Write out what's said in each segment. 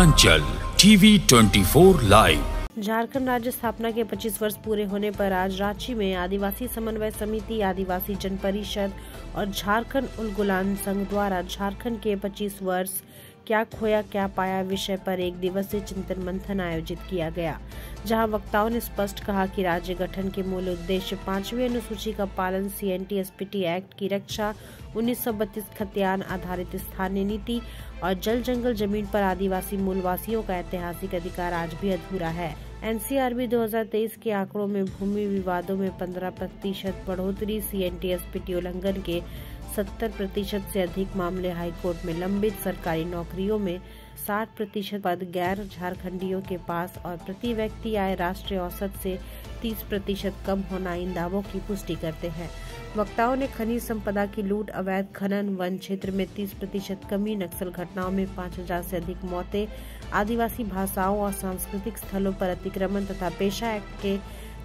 Purvanchal TV 24 live. Jharkhand राज्य स्थापना के 25 वर्ष पूरे होने पर आज रांची में आदिवासी समन्वय समिति, आदिवासी जन परिषद और झारखंड उलगुलान संघ द्वारा झारखंड के 25 वर्ष क्या खोया क्या पाया विषय पर एक दिवसीय चिंतन मंथन आयोजित किया गया, जहां वक्ताओं ने स्पष्ट कहा कि राज्य गठन के मूल उद्देश्य 5वीं अनुसूची का पालन, CNT-SPT एक्ट की रक्षा, 1932 खतियान आधारित स्थानीय नीति और जल जंगल जमीन पर आदिवासी मूलवासियों का ऐतिहासिक अधिकार आज भी अधूरा है। NCRB 2023 के आंकड़ों में भूमि विवादों में 15% बढ़ोतरी, CNT-SPT उल्लंघन के 70% से अधिक मामले हाईकोर्ट में लंबित, सरकारी नौकरियों में 60% पद गैर झारखंडियों के पास और प्रति व्यक्ति आय राष्ट्रीय औसत से 30% कम होना इन दावों की पुष्टि करते हैं। वक्ताओं ने खनिज संपदा की लूट, अवैध खनन, वन क्षेत्र में 30% कमी, नक्सल घटनाओं में 5000 से अधिक मौतें, आदिवासी भाषाओं और सांस्कृतिक स्थलों पर अतिक्रमण तथा पेशा एक्ट के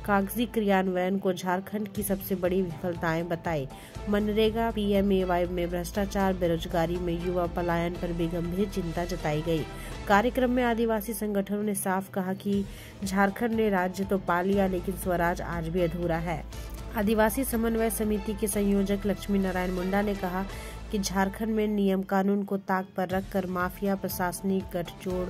कागजी क्रियान्वयन को झारखंड की सबसे बड़ी विफलताएं बताई। मनरेगा, PMAY में भ्रष्टाचार, बेरोजगारी में युवा पलायन पर भी गंभीर चिंता जताई गई। कार्यक्रम में आदिवासी संगठनों ने साफ कहा कि झारखंड ने राज्य तो पा लिया, लेकिन स्वराज आज भी अधूरा है। आदिवासी समन्वय समिति के संयोजक लक्ष्मी नारायण मुंडा ने कहा कि झारखंड में नियम कानून को ताक पर रखकर माफिया प्रशासनिक गठजोड़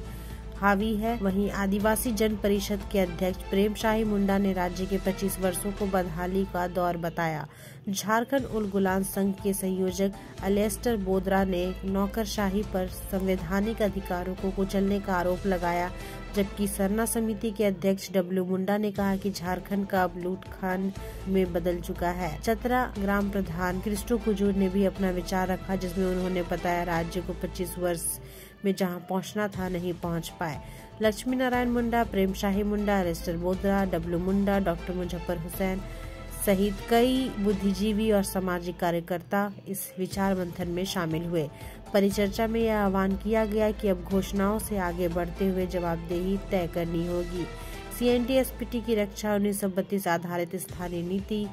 हावी है। वहीं आदिवासी जन परिषद के अध्यक्ष प्रेमशाही मुंडा ने राज्य के 25 वर्षों को बदहाली का दौर बताया। झारखंड उलगुलान संघ के संयोजक अलेस्टर बोदरा ने नौकरशाही पर संवैधानिक अधिकारों को कुचलने का आरोप लगाया, जबकि सरना समिति के अध्यक्ष W मुंडा ने कहा कि झारखंड का अब लूटखान में बदल चुका है। चतरा ग्राम प्रधान क्रिस्टो कुजूर ने भी अपना विचार रखा, जिसमें उन्होंने बताया राज्य को 25 वर्ष में जहां पहुंचना था नहीं पहुंच पाए। लक्ष्मी नारायण मुंडा, प्रेमशाही मुंडा, अलेस्टर बोदरा, W मुंडा, डॉक्टर मुजफ्फर हुसैन सहित कई बुद्धिजीवी और सामाजिक कार्यकर्ता इस विचार मंथन में शामिल हुए। परिचर्चा में यह आह्वान किया गया कि अब घोषणाओं से आगे बढ़ते हुए जवाबदेही तय करनी होगी। CNT-SPT की रक्षा, 1932 आधारित स्थानीय नीति,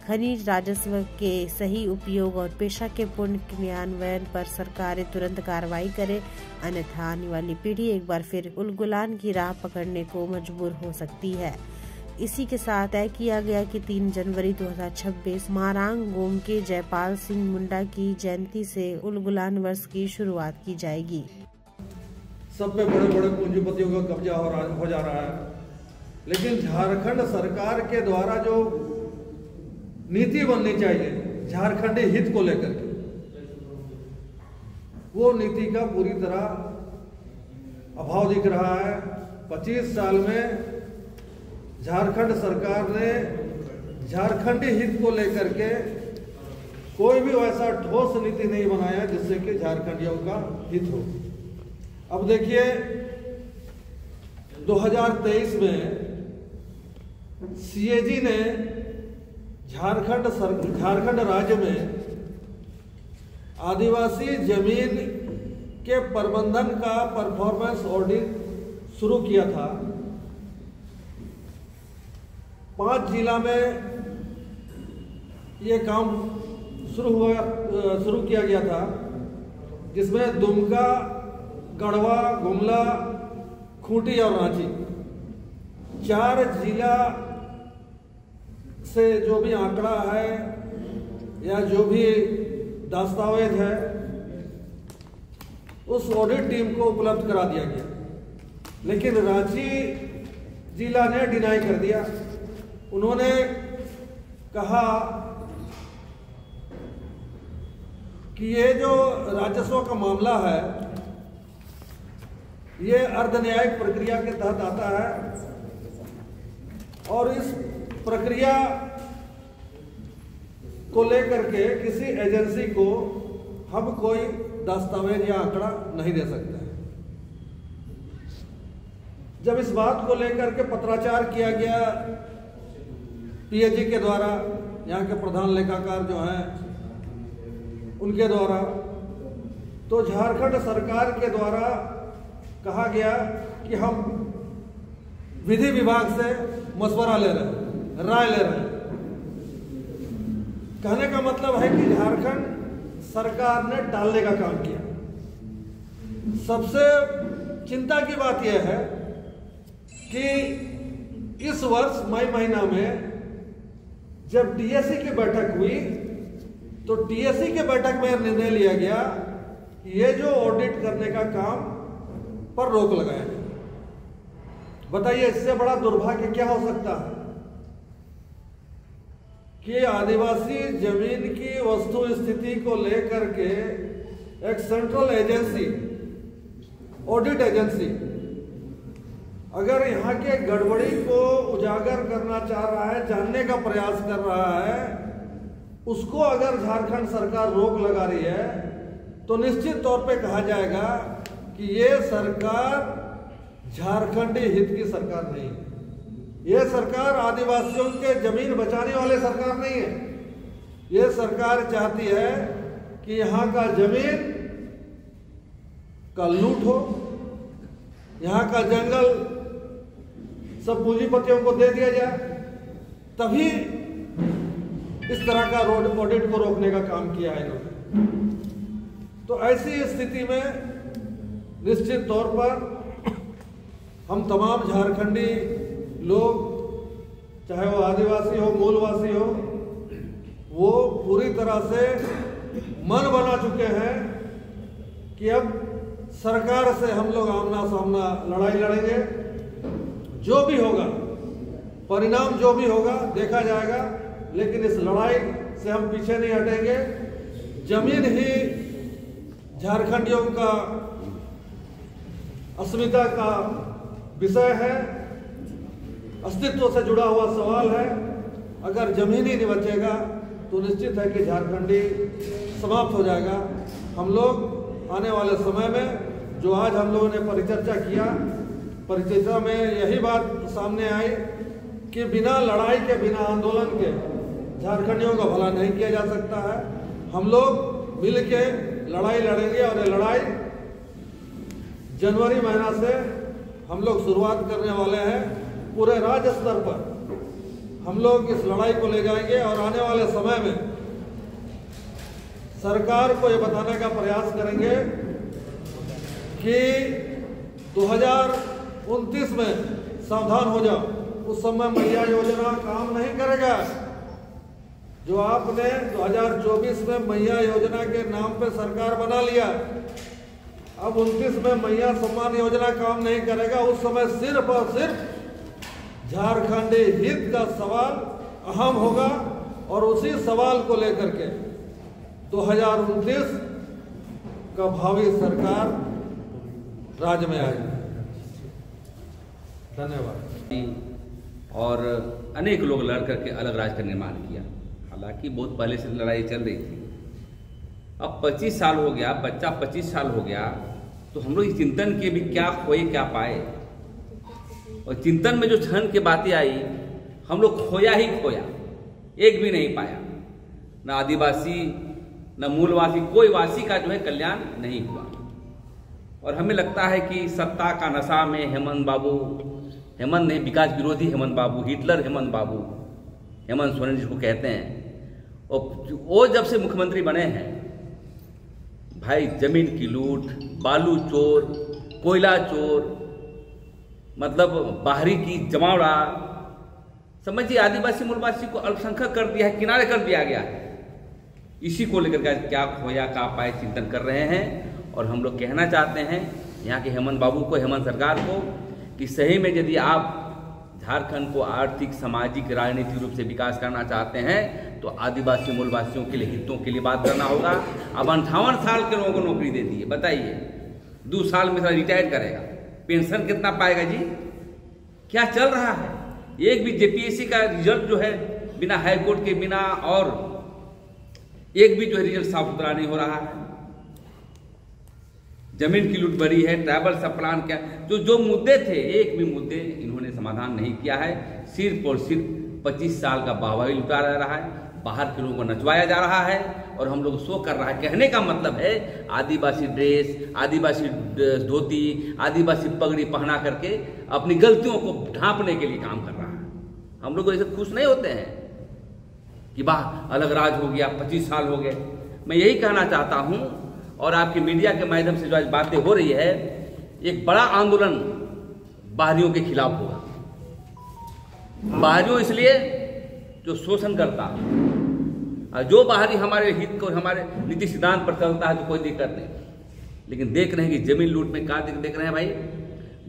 खनिज राजस्व के सही उपयोग और पेशा के पूर्ण क्रियान्वयन पर सरकारें तुरंत कार्रवाई करे, अन्यथा आने वाली पीढ़ी एक बार फिर उलगुलान की राह पकड़ने को मजबूर हो सकती है। इसी के साथ तय किया गया कि 3 जनवरी 2026 मारांग गोम के जयपाल सिंह मुंडा की जयंती से उलगुलान वर्ष की शुरुआत की जाएगी। सब पे बड़े बड़े पूंजीपतियों का कब्जा हो जा रहा है, लेकिन झारखंड सरकार के द्वारा जो नीति बननी चाहिए झारखंडी हित को लेकर के, वो नीति का पूरी तरह अभाव दिख रहा है। 25 साल में झारखंड सरकार ने झारखंडी हित को लेकर के कोई भी वैसा ठोस नीति नहीं बनाया जिससे कि झारखंडियों का हित हो। अब देखिए 2023 में CAG ने झारखंड राज्य में आदिवासी जमीन के प्रबंधन का परफॉर्मेंस ऑडिट शुरू किया था। 5 जिला में ये काम शुरू किया गया था, जिसमें दुमका, गढ़वा, गुमला, खूंटी और रांची 4 जिला से जो भी आंकड़ा है या जो भी दस्तावेज है उस ऑडिट टीम को उपलब्ध करा दिया गया, लेकिन रांची जिला ने डिनाई कर दिया। उन्होंने कहा कि ये जो राजस्व का मामला है ये अर्धन्यायिक प्रक्रिया के तहत आता है और इस प्रक्रिया को लेकर के किसी एजेंसी को हम कोई दस्तावेज या आंकड़ा नहीं दे सकते हैं। जब इस बात को लेकर के पत्राचार किया गया PAG के द्वारा, यहाँ के प्रधान लेखाकार जो हैं उनके द्वारा, तो झारखंड सरकार के द्वारा कहा गया कि हम विधि विभाग से मशवरा ले रहे हैं, राय ले रहे हैं। कहने का मतलब है कि झारखंड सरकार ने टालने का काम किया। सबसे चिंता की बात यह है कि इस वर्ष मई महीना में जब टीएससी की बैठक हुई तो टीएससी के बैठक में निर्णय लिया गया कि ये जो ऑडिट करने का काम पर रोक लगाया जाए। बताइए इससे बड़ा दुर्भाग्य क्या हो सकता है कि आदिवासी जमीन की वस्तु स्थिति को लेकर के एक सेंट्रल एजेंसी, ऑडिट एजेंसी, अगर यहाँ के गड़बड़ी को उजागर करना चाह रहा है, जानने का प्रयास कर रहा है, उसको अगर झारखंड सरकार रोक लगा रही है तो निश्चित तौर पे कहा जाएगा कि ये सरकार झारखंडी हित की सरकार नहीं है। ये सरकार आदिवासियों के जमीन बचाने वाले सरकार नहीं है। ये सरकार चाहती है कि यहाँ का जमीन का लूट हो, यहाँ का जंगल सब पूंजीपतियों को दे दिया जाए, तभी इस तरह का ऑडिट को रोकने का काम किया है इन्होंने। तो ऐसी स्थिति में निश्चित तौर पर हम तमाम झारखंडी लोग, चाहे वो आदिवासी हो, मूलवासी हो, वो पूरी तरह से मन बना चुके हैं कि अब सरकार से हम लोग आमना सामना लड़ाई लड़ेंगे। जो भी होगा, परिणाम जो भी होगा देखा जाएगा, लेकिन इस लड़ाई से हम पीछे नहीं हटेंगे। जमीन ही झारखंडियों का अस्मिता का विषय है, अस्तित्व से जुड़ा हुआ सवाल है। अगर जमीन ही नहीं बचेगा तो निश्चित है कि झारखंडी समाप्त हो जाएगा। हम लोग आने वाले समय में जो आज हम लोगों ने परिचर्चा किया, परिचर्चा में यही बात सामने आई कि बिना लड़ाई के, बिना आंदोलन के झारखंडियों का भला नहीं किया जा सकता है। हम लोग मिल के लड़ाई लड़ेंगे और ये लड़ाई जनवरी महीना से हम लोग शुरुआत करने वाले हैं। पूरे राज्य स्तर पर हम लोग इस लड़ाई को ले जाएंगे और आने वाले समय में सरकार को ये बताने का प्रयास करेंगे कि 2029 में सावधान हो जाओ, उस समय मैया योजना काम नहीं करेगा। जो आपने 2024 में मैया योजना के नाम पे सरकार बना लिया, अब 29 में मैया सम्मान योजना काम नहीं करेगा। उस समय सिर्फ और सिर्फ झारखंडी हित का सवाल अहम होगा और उसी सवाल को लेकर के 2029 का भावी सरकार राज्य में आएगी। धन्यवाद। और अनेक लोग लड़ करके अलग राज्य का निर्माण किया, हालांकि बहुत पहले से लड़ाई चल रही थी। अब 25 साल हो गया, बच्चा 25 साल हो गया, तो हम लोग चिंतन के भी क्या खोए क्या पाए। और चिंतन में जो क्षण की बातें आई, हम लोग खोया ही खोया, एक भी नहीं पाया। न आदिवासी न मूलवासी, कोई वासी का जो है कल्याण नहीं हुआ। और हमें लगता है कि सत्ता का नशा में हेमंत बाबू, हेमंत नहीं, विकास विरोधी हेमंत बाबू, हिटलर हेमंत बाबू, हेमंत सोरेन जिसको कहते हैं, और वो जब से मुख्यमंत्री बने हैं, भाई जमीन की लूट, बालू चोर, कोयला चोर, मतलब बाहरी की जमावड़ा, समझिए आदिवासी मूलवासी को अल्पसंख्यक कर दिया है, किनारे कर दिया गया है। इसी को लेकर क्या खोया क्या पाए चिंतन कर रहे हैं। और हम लोग कहना चाहते हैं यहाँ के हेमंत बाबू को, हेमंत सरकार को, कि सही में यदि आप झारखंड को आर्थिक, सामाजिक, राजनीतिक रूप से विकास करना चाहते हैं तो आदिवासी मूलवासियों के लिए, हितों के लिए बात करना होगा। अब 58 साल के लोगों को नौकरी दे दी है, बताइए 2 साल में रिटायर करेगा, पेंशन कितना पाएगा जी? क्या चल रहा है? एक भी जेपीएससी का रिजल्ट जो है बिना हाईकोर्ट के, बिना और एक भी जो है रिजल्ट साफ सुथरा नहीं हो रहा है। जमीन की लूट बढ़ी है, ट्राइबल सब प्लान क्या, जो मुद्दे थे, एक भी मुद्दे इन्होंने समाधान नहीं किया है। सिर्फ और सिर्फ 25 साल का वाहवाही लुटा रहा है, बाहर के लोगों को नचवाया जा रहा है और हम लोग शो कर रहा है। कहने का मतलब है आदिवासी ड्रेस, आदिवासी धोती, आदिवासी पगड़ी पहना करके अपनी गलतियों को ढांपने के लिए काम कर रहा है। हम लोग ऐसे खुश नहीं होते हैं कि वाह अलग राज हो गया, 25 साल हो गए। मैं यही कहना चाहता हूं और आपकी मीडिया के माध्यम से जो आज बातें हो रही है एक बड़ा आंदोलन बाहरियों के खिलाफ होगा। बाहरियों इसलिए जो शोषण करता है, और जो बाहरी हमारे हित को, हमारे नीति सिद्धांत पर चलता है तो कोई दिक्कत नहीं। लेकिन देख रहे हैं कि जमीन लूट में क्या देख रहे हैं भाई,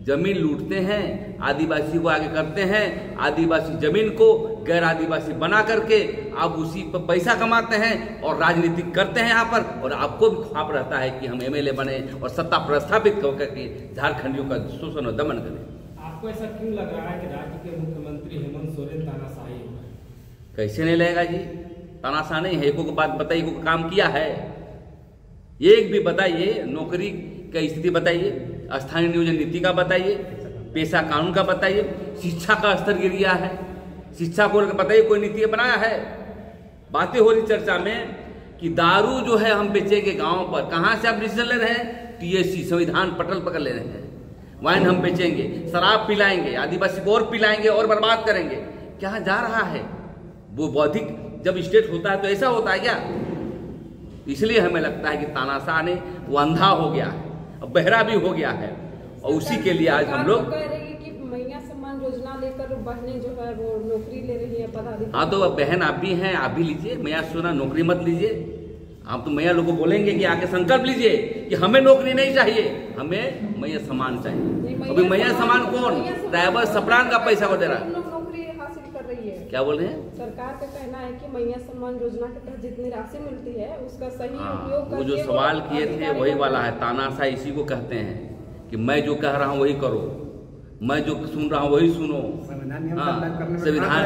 जमीन लूटते हैं, आदिवासी को आगे करते हैं, आदिवासी जमीन को गैर आदिवासी बना करके आप उसी पर पैसा कमाते हैं और राजनीति करते हैं यहाँ पर। और आपको भी ख्वाब रहता है कि हम एमएलए बने और सत्ता प्रस्थापित करके झारखंडियों का शोषण और दमन करें। आपको ऐसा क्यों लग रहा है कि राज्य के मुख्यमंत्री हेमंत सोरेन तानाशाही हो? कैसे नहीं लगेगा जी, तानाशाह नहीं है। एको को बात बताइए, एको काम किया है एक भी बताइए? नौकरी का स्थिति बताइए, स्थानीय नियोजन नीति का बताइए, पेशा कानून का बताइए, शिक्षा का स्तर गिर गया है, शिक्षा को लेकर बताइए कोई नीति बनाया है? बातें हो रही चर्चा में कि दारू जो है हम बेचेंगे गांव पर। कहां से आप डिसीजन ले रहे हैं? टीएससी संविधान पटल पकड़ ले रहे हैं। वाइन हम बेचेंगे, शराब पिलाएंगे, आदिवासी को और पिलाएंगे और बर्बाद करेंगे। क्या जा रहा है? वो बौद्धिक जब स्टेट होता है तो ऐसा होता है क्या? इसलिए हमें लगता है कि तानाशाह ने वो अंधा हो गया है, अब बहरा भी हो गया है, और उसी के लिए आज हम लोग कह रही है कि मैया सम्मान योजना लेकर बहनें जो है वो नौकरी ले रही है पदाधिकारी। हाँ, तो बहन आप भी हैं, आप भी लीजिए। मैया सोना नौकरी मत लीजिए। आप तो मैया लोग को बोलेंगे कि आके संकल्प लीजिए कि हमें नौकरी नहीं चाहिए, हमें मैया सम्मान चाहिए। अभी मैया सम्मान कौन? ड्राइवर सप्लान का पैसा वो दे रहा है। नौकरी हासिल कर रही है। क्या बोल रहे हैं? सरकार का कहना है कि मैया सम्मान योजना के तहत जितनी राशि मिलती है उसका सही उपयोग वो जो सवाल किए थे वही वाला है। तानाशाह इसी को कहते हैं कि मैं जो कह रहा हूँ वही करो, मैं जो सुन रहा हूँ वही सुनो। संविधान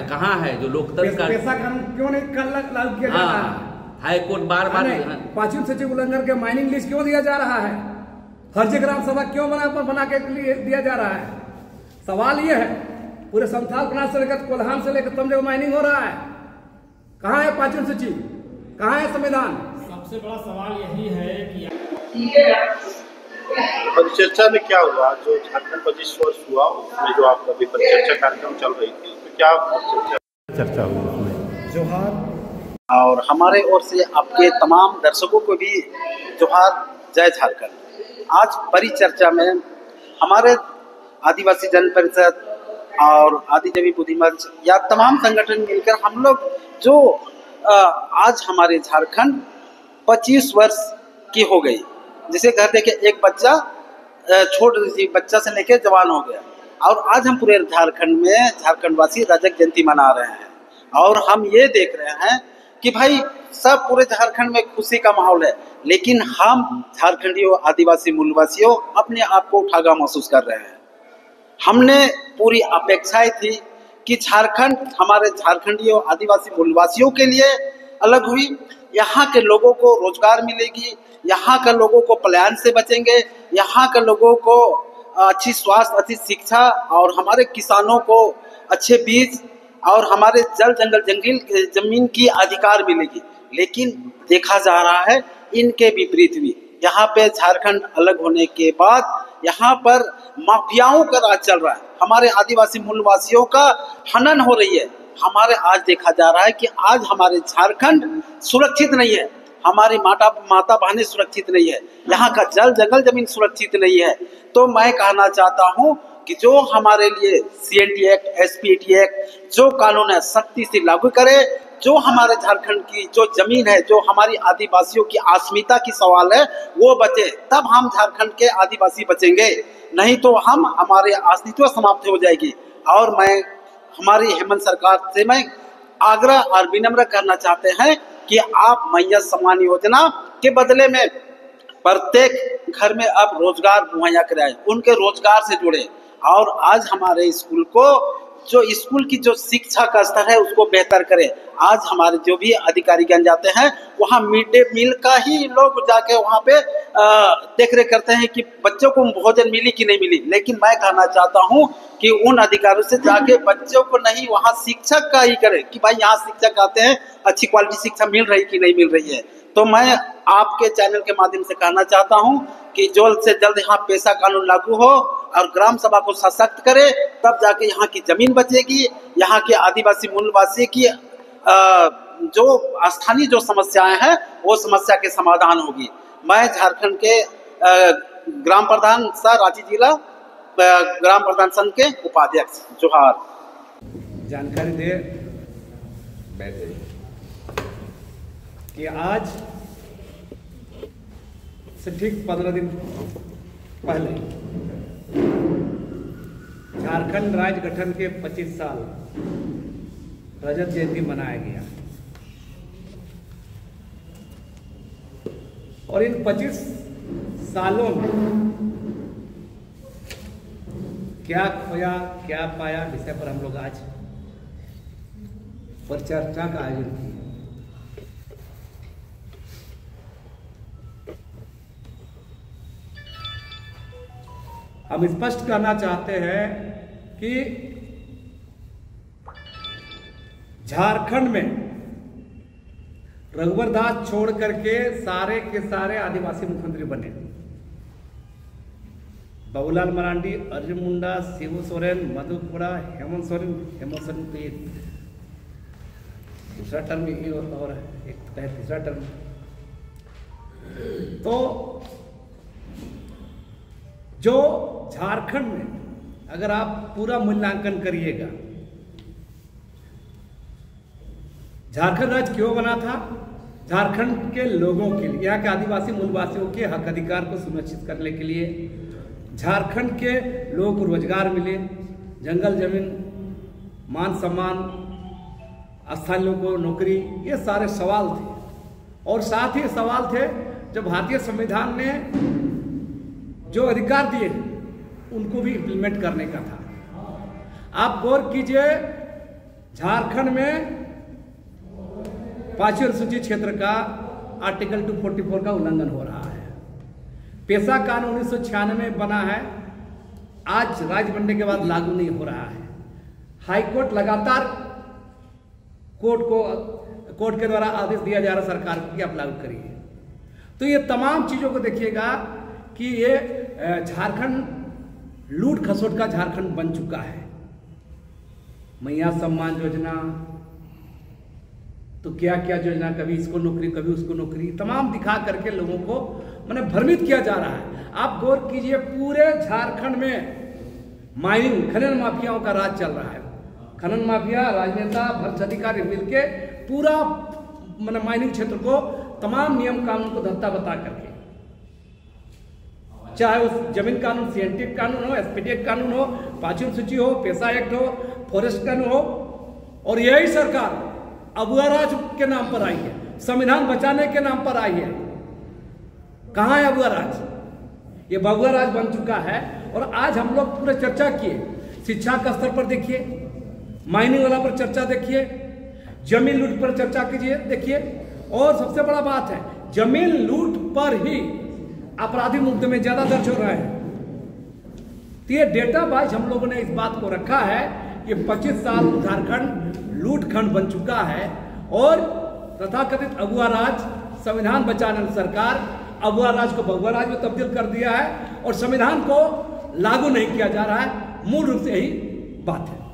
कहाँ है जो लोकतंत्र का? पेशा कानून क्यों नहीं लागू किया जा रहा है? हाई कोर्ट बार बार 5वीं सूची उल्लंघन के माइनिंग लिस्ट क्यों दिया जा रहा है? फर्जी ग्राम सभा क्यों बना के दिया जा रहा है? सवाल ये है, पूरे संथाल प्रांत से लेकर कोल्हान से लेकर तम जगह माइनिंग हो रहा है। कहाँ है 5वीं सूची? कहाँ है संविधान? सबसे बड़ा सवाल यही है कि परिचर्चा में क्या हुआ? जो झारखंड 25 वर्ष हुआ उसमें जो आपका भी परिचर्चा कार्यक्रम चल रही थी, तो क्या चर्चा हुई उसमें? जोहार। और हमारे ओर से आपके तमाम दर्शकों को भी जोहार, जय झारखंड। आज परिचर्चा में हमारे आदिवासी जन परिषद और आदिजवी बुद्धि मंच या तमाम संगठन मिलकर हम लोग जो आज हमारे झारखंड 25 वर्ष की हो गई। जिसे कहते कि एक बच्चा छोटे बच्चा से लेकर जवान हो गया, और आज हम पूरे झारखंड में झारखंडवासी रजत जयंती मना रहे हैं। और हम ये देख रहे हैं कि भाई सब पूरे झारखंड में खुशी का माहौल है, लेकिन हम झारखंडियों आदिवासी मूलवासियों अपने आप को उठागा महसूस कर रहे हैं। हमने पूरी अपेक्षाएं थी कि झारखंड हमारे झारखंडियों आदिवासी मूलवासियों के लिए अलग हुई, यहाँ के लोगों को रोजगार मिलेगी, यहाँ के लोगों को पलायन से बचेंगे, यहाँ के लोगों को अच्छी स्वास्थ्य, अच्छी शिक्षा, और हमारे किसानों को अच्छे बीज और हमारे जल जंगल जमीन की अधिकार मिलेगी। लेकिन देखा जा रहा है इनके विपरीत भी। यहाँ पे झारखंड अलग होने के बाद यहाँ पर माफियाओं का राज चल रहा है। हमारे आदिवासी मूलवासियों का हनन हो रही है। हमारे आज देखा जा रहा है कि आज हमारे झारखंड सुरक्षित नहीं है, हमारी माता बहनें सुरक्षित नहीं है, यहाँ का जल जंगल जमीन सुरक्षित नहीं है। तो मैं कहना चाहता हूँ कि जो हमारे लिए CNT एक्ट, SPT एक्ट जो कानून है सख्ती से लागू करे। जो हमारे झारखंड की जो जमीन है, जो हमारी आदिवासियों की अस्मिता की सवाल है, वो बचे, तब हम झारखंड के आदिवासी बचेंगे, नहीं तो हमारे अस्तित्व समाप्त हो जाएगी। और मैं हमारी हेमंत सरकार से मैं आग्रह और विनम्र करना चाहते हैं कि आप मैया सम्मान योजना के बदले में प्रत्येक घर में अब रोजगार मुहैया कराएं, उनके रोजगार से जुड़े। और आज हमारे स्कूल की जो शिक्षा का स्तर है उसको बेहतर करें। आज हमारे जो भी अधिकारीगण जाते हैं वहाँ मिड डे मील का ही लोग जाके वहाँ पे देख रेख करते हैं कि बच्चों को भोजन मिली कि नहीं मिली। लेकिन मैं कहना चाहता हूँ कि उन अधिकारियों से जाके बच्चों को नहीं, वहाँ शिक्षक का ही करें कि भाई यहाँ शिक्षक आते हैं, अच्छी क्वालिटी शिक्षा मिल रही कि नहीं मिल रही है। तो मैं आपके चैनल के माध्यम से कहना चाहता हूं कि जल्द से जल्द यहाँ पेशा कानून लागू हो और ग्राम सभा को सशक्त करे, तब जाके यहाँ की जमीन बचेगी, यहाँ के आदिवासी मूलवासी की जो स्थानीय जो समस्याएं हैं वो समस्या के समाधान होगी। मैं झारखंड के ग्राम प्रधान सह रांची जिला ग्राम प्रधान संघ के उपाध्यक्ष। जोहार। जानकारी दे बैठे कि आज से ठीक 15 दिन पहले झारखंड राज्य गठन के 25 साल रजत जयंती मनाया गया और इन 25 सालों में क्या खोया क्या पाया विषय पर हम लोग आज परिचर्चा का आयोजन किया। हम स्पष्ट करना चाहते हैं कि झारखंड में रघुवर दास छोड़ करके सारे के सारे आदिवासी मुख्यमंत्री बने। बाबूलाल मरांडी, अर्जुन मुंडा, शिबू सोरेन, मधु कोड़ा, हेमंत सोरेन तो एक दूसरा टर्म और एक तीसरा टर्म। तो जो झारखंड में अगर आप पूरा मूल्यांकन करिएगा, झारखंड राज्य क्यों बना था? झारखंड के लोगों के लिए, यहाँ के आदिवासी मूलवासियों के हक अधिकार को सुनिश्चित करने के लिए, झारखंड के लोगों को रोजगार मिले, जंगल जमीन, मान सम्मान, स्थानीय लोगों को नौकरी, ये सारे सवाल थे। और साथ ही सवाल थे जब भारतीय संविधान ने जो अधिकार दिए उनको भी इम्प्लीमेंट करने का था। आप गौर कीजिए, झारखंड में 5वीं अनुसूची क्षेत्र का आर्टिकल 244 का उल्लंघन हो रहा है। पेशा कानून 1996 में बना है, आज राज्य बनने के बाद लागू नहीं हो रहा है। हाईकोर्ट लगातार कोर्ट के द्वारा आदेश दिया जा रहा है सरकार को कि आप लागू करिए। तो ये तमाम चीजों को देखिएगा कि ये झारखंड लूट खसोट का झारखंड बन चुका है। मैया सम्मान योजना, तो क्या क्या योजना, कभी इसको नौकरी कभी उसको नौकरी, तमाम दिखा करके लोगों को मैंने भ्रमित किया जा रहा है। आप गौर कीजिए, पूरे झारखंड में माइनिंग खनन माफियाओं का राज चल रहा है। खनन माफिया, राजनेता, भ्रष्ट अधिकारी मिलके पूरा मैंने माइनिंग क्षेत्र को तमाम नियम कानून को धत्ता बता करके, चाहे उस जमीन कानून, सीएनटी कानून हो, एसपीटी कानून हो, 5वीं अनुसूची हो, पेशा एक्ट हो, फॉरेस्ट कानून हो, और यही सरकार अबुआ राज के नाम पर आई है, संविधान बचाने के नाम पर आई है। कहां है अबुआ राज? ये बबुआ राज बन चुका है। और आज हम लोग पूरे चर्चा किए, शिक्षा का स्तर पर देखिए, माइनिंग वाला पर चर्चा देखिए, जमीन लूट पर चर्चा कीजिए, देखिए। और सबसे बड़ा बात है, जमीन लूट पर ही आपराधिक मुकदमे ज्यादा दर्ज हो रहे हैं। तो ये डेटा वाइज हम लोगों ने इस बात को रखा है कि 25 साल झारखंड लूट खंड बन चुका है और तथाकथित अबुआ राज, संविधान बचाने सरकार अबुआ राज को बबुआ राज में तब्दील कर दिया है और संविधान को लागू नहीं किया जा रहा है। मूल रूप से यही बात है।